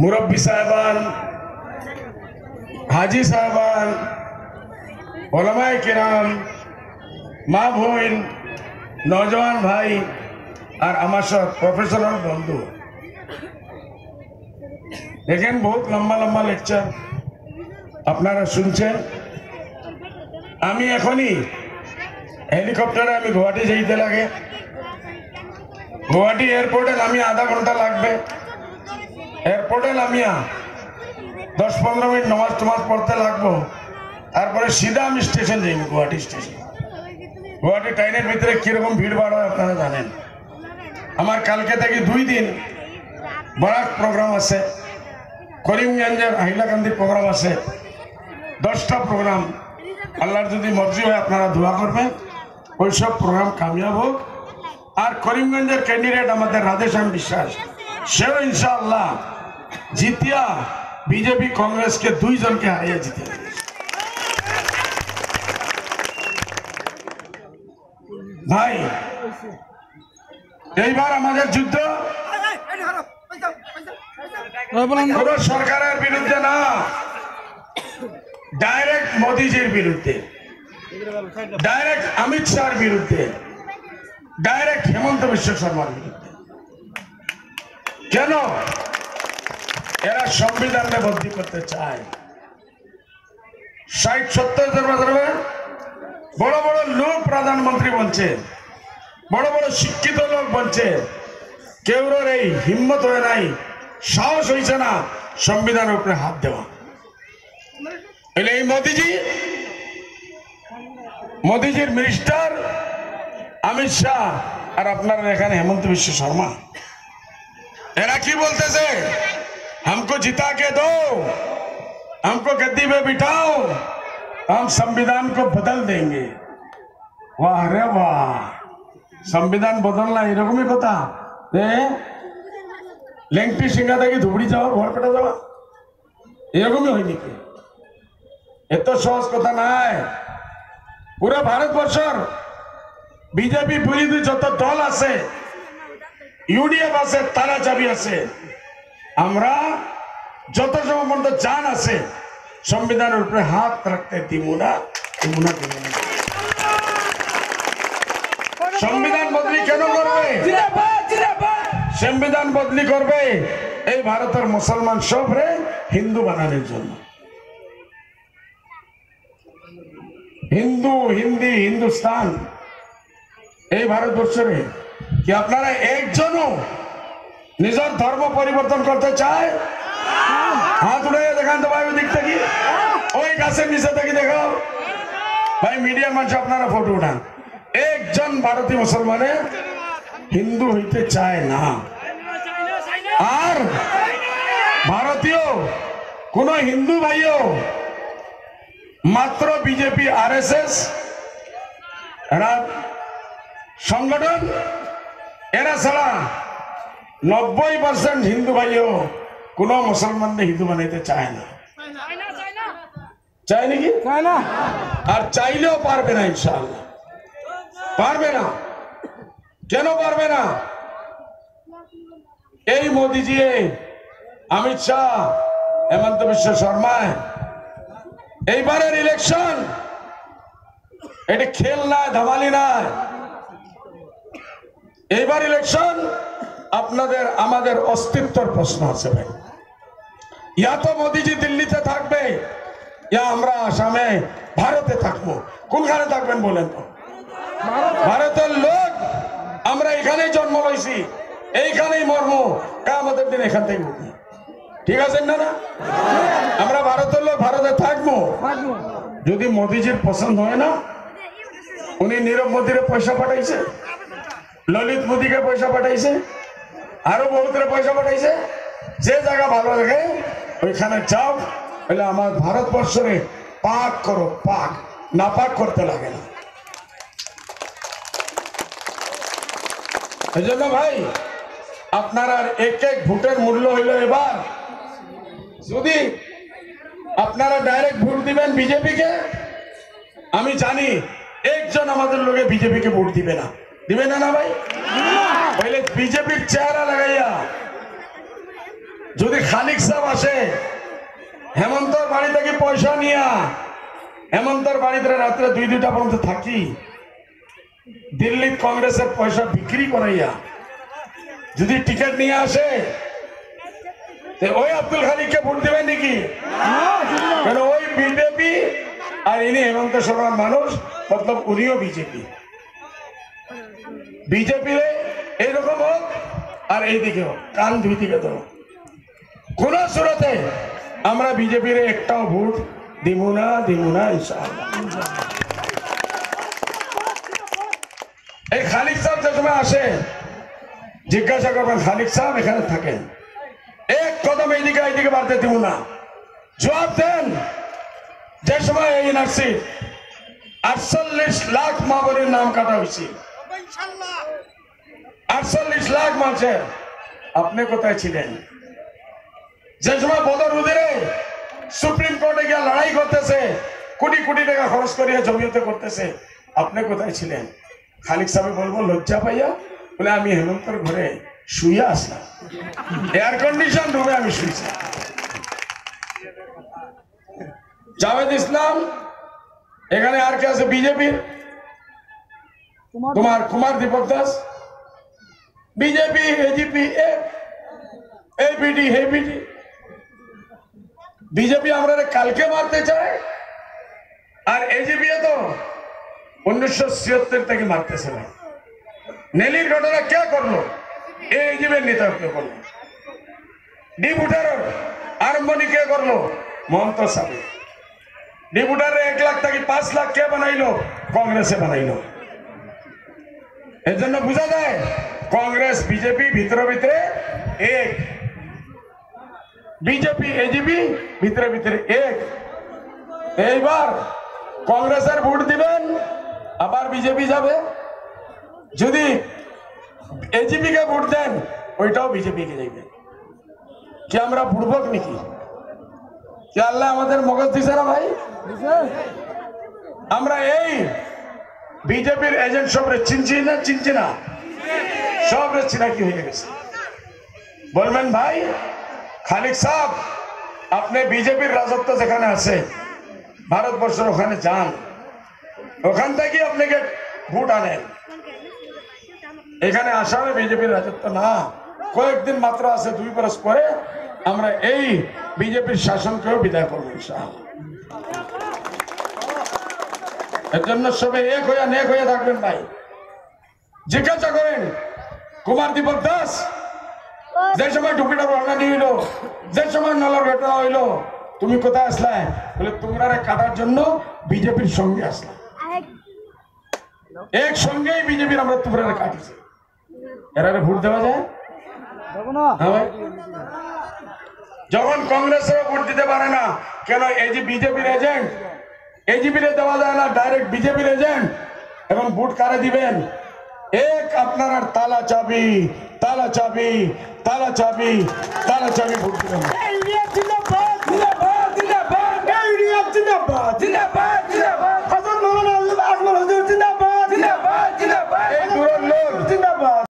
मुरब्बी साहबान, हाजी साहबान, उलमाए किराम, माँ बोन, नौजवान भाई और आमार सब प्रोफेशनल बंधु देखें बहुत लम्बा लम्बा लेक्चर अपनारा सुनছেন। আমি এখনই হেলিকপ্টারে আমি গুয়াহাটি যেতে লাগে, গুয়াহাটি এয়ারপোর্টে নামিয়ে আধা ঘন্টা লাগবে। এয়ারপোর্টে নামিয়া 10-15 মিনিট নামাজ টামাজ পড়তে লাগবো, তারপরে সিধা আমি স্টেশন যাইব, গুয়াহাটি স্টেশন। গুয়াহাটি ট্রেনের ভিতরে কিরকম ভিড় ভাড় হয় আপনারা জানেন। আমার কালকে থেকে 2 দিন বরাক প্রোগ্রাম আছে, করিমগঞ্জের হাইলাকান্দির প্রোগ্রাম আছে, 10টা প্রোগ্রাম। আল্লাহর যদি মর্জি হয় আপনারা দোয়া করবেন ওই সব প্রোগ্রাম কামিয়াব হোক। আর করিমগঞ্জের ক্যান্ডিডেট আমাদের রাধেশ্যাম বিশ্বাস, সেও ইনশাআল্লাহ জিতিয়া বিজেপি কংগ্রেসকে 2 জনকে হারিয়ে জিতে। ভাই এইবার আমাদের যুদ্ধ কোন সরকারের বিরুদ্ধে না, ডাইরেক্ট মোদীজির বিরুদ্ধে, ডাইরেক্ট অমিত শাহর বিরুদ্ধে, ডাইরেক্ট হেমন্ত বিশ্ব শর্মার বিরুদ্ধে। কেন? এরা সংবিধানে বদলি করতে চায়। 60-70 জন বড় বড় লোক প্রধানমন্ত্রী বলছে, বড় বড় শিক্ষিত লোক বলছে, কেউর এই হিম্মত হয় নাই, সাহস হয়েছে না সংবিধানের উপরে হাত দেওয়া। এই মোদীজির মিনিস্টার অমিত শাহ আর আপনারা এখানে হেমন্ত বিশ্ব শর্মা, এরা কি বলতেছে? हमको जिता के दो, हमको गद्दी पे बिठाओ, हम संविधान को बदल देंगे। वाह रे वाह, संविधान बदलना এরকমই কথা। লেংটি সিংহা থেকে ধুবড়ি যাওয়া, বরপেটা যাওয়া এরকমই হয় নাকি? এত সহজ কথা নাই। পুরো ভারতবর্ষের বিজেপি বিরোধী যত দল আছে, ইউডিএফ আছে, তারা চাবি আছে, আমরা যত পর্যন্ত জান আছে সংবিধানের উপরে হাত রাখতে দিব না। সংবিধান বদলি কেন করবে? সংবিধান বদলি করবে এই ভারতের মুসলমান সবরে হিন্দু বানানোর জন্য। হিন্দু, হিন্দি, হিন্দুস্তান এই ভারতবর্ষে কি আপনারা একজনও নিজের ধর্ম পরিবর্তন করতে চায়? হাত উঠে দেখান তো ভাই, ওই দিক থেকে, ওই গাছের নিচে থেকে দেখাও ভাই। মিডিয়ার মানুষ আপনারা ফটো উঠান। একজন ভারতীয় মুসলমানে হিন্দু হইতে চায় না। আর ভারতীয় কোন হিন্দু ভাইও মাত্র বিজেপি আরএসএস এরা সংগঠন, এরা ছাড়া 90% হিন্দু ভাইও কোন মুসলমানকে হিন্দু বানাইতে চায় না। চায় নাকি? চায় না। আর চাইলেও পারবে না, ইনশাআল্লাহ পারবে না। কেন পারবে না? এই মোদীজি, অমিত শাহ, হেমন্ত বিশ্ব শর্মা, এইবারের ইলেকশন এটা খেল নয়, ধামালি নয়। এইবার ইলেকশন আপনাদের আমাদের অস্তিত্বের প্রশ্ন আছে ভাই। ইয়া তো মোদীজি দিল্লিতে থাকবে, ইয়া আমরা আসামে, ভারতে থাকবো। কোনখানে থাকবেন বলেন তো? ভারতের লোক আমরা এখানেই জন্ম লইছি, এইখানেই মর্ম, কিয়ামতের দিন এখান থেকে উঠবো। ঠিক আছে না? না, আমরা ভারতের লোক ভারতে থাকবো। যদি মোদীজির পছন্দ হয় না, উনি নীরব মোদীরে পয়সা পাঠাইছে, ললিত মোদীকে পয়সা পাঠাইছে, আরো বহুতের পয়সা পাঠাইছে। যে জায়গা ভালো লাগে ওইখানে যাও, বলে আমার ভারতবর্ষে পাক করো, পাক না পাক করতে লাগে না। এই জন্য ভাই আপনারা এক এক ভোটের মূল্য হইল। এবার যদি আপনারা ডাইরেক্ট ভোট দিবেন বিজেপিকে, আমি জানি একজন আমাদের লোকে বিজেপিকে ভোট দিবে না। দিবে না? না ভাই, পহলে বিজেপির চেহারা লাগাইয়া খালিক সাহেব আসে হেমন্তর বাড়ি থেকে পয়সা নিয়া হেমন্তর বাড়িতে রাত্রে 2-2টা পর্যন্ত থাকি দিল্লি কংগ্রেসের পয়সা বিক্রি করাইয়া যদি টিকিট নিয়ে আসে ওই আব্দুল খালিককে ভোট দেবেন নাকি? কারণ ওই বিজেপি আর ইনি হেমন্ত সরকার মানুষ মতলব উনিও বিজেপি বিজেপি এইরকম হোক আর এইদিকে হোক কান দুই দিকে তো কোন সুরতে আমরা বিজেপির একটাও ভোট দিব না ইনশাআল্লাহ। এই খালিক সাহেব যে সময় আসে জিজ্ঞাসা করবেন খালিক সাহেব এখানে থাকেন এক কদম এইদিকে বাড়তে দিব না জবাব দেন যে সময় এই এনআরসি 48 লাখ মা বোনের নাম কাটা হয়েছে 48 লাখ মানুষের আপনি কোথায় ছিলেন? যে সময় বদর উদিরে সুপ্রিম কোর্টে গিয়ে লড়াই করতেছে কোটি কোটি টাকা খরচ করিয়া জমিয়তে করতেছে আপনি কোথায় ছিলেন? খালিক সাহেব বলবো লজ্জা পাইয়া বলে আমি হেমন্তর ঘরে শুয়ে আসলাম এয়ার কন্ডিশন রুমে আমি শুয়েছি। জাভেদ ইসলাম এখানে আর কে আছে বিজেপির? তোমার কুমার দীপক দাস বিজেপি এজিপি এবিডি হেবিডি বিজেপি আমরা কালকে মারতে চায় আর এজিপি তো 1976 থেকে মারতেছে ভাই। নেলির ঘটনা কে করলো? এজিপির নেতা কে করলো? ডিপুটার আরম্ভনি কে করলো? মমতা সাহেব। ডিপুটারে 1 লাখ থেকে 5 লাখ কে বানাইলো? কংগ্রেসে বানাইলো। এর জন্য বোঝা যায় কংগ্রেস বিজেপি ভিতরে ভিতরে এক বিজেপি এজিপি ভিতরে ভিতরে এক। এইবার কংগ্রেসের ভোট দিবেন আবার বিজেপি যাবে যদি এজিপি কে ভোট দেন ওইটাও বিজেপি কে যাবে কি আমরা বুড়বক নাকি? কি আল্লাহ আমাদের মগজ দিছে না ভাই? আমরা এই বিজেপির এজেন্ট সবরে চিনছি না সবরে চিনা কি হয়ে গেছে বলবেন ভাই খালিক সাহেব আপনি বিজেপির রাজত্ব যেখানে আছে ভারতবর্ষের ওখানে যান ওখান থেকে আপনাকে ভোট আনেন এখানে আসামে বিজেপির রাজত্ব না কয়েকদিন মাত্র আছে 2 বছর পরে আমরা এই বিজেপির শাসনকেও বিদায় করবো ইনশাআল্লাহ। এর জন্য সবাই এক হয়ে থাকবেন ভাই। জিজ্ঞাসা করেন কুমার দীপক দাস যে সময় টুপিটা বর্ণনা নিয়ে হইলো যে সময় নলার ঘটনা হইলো তুমি কোথায় আসলা? বলে তোমরা কাটার জন্য বিজেপির সঙ্গে আসলা এক সঙ্গেই বিজেপির আমরা তোমরা কাটিছি এরা ভোট দেওয়া যায় যখন কংগ্রেসের ভোট দিতে পারে না কেন এই যে বিজেপির এজেন্ট এজিপির দেওয়া যায় না ডাইরেক্ট বিজেপির এজেন্ট এবং ভোট কারে দিবেন? এক আপনার তালা চাবি ভোট দিবেন।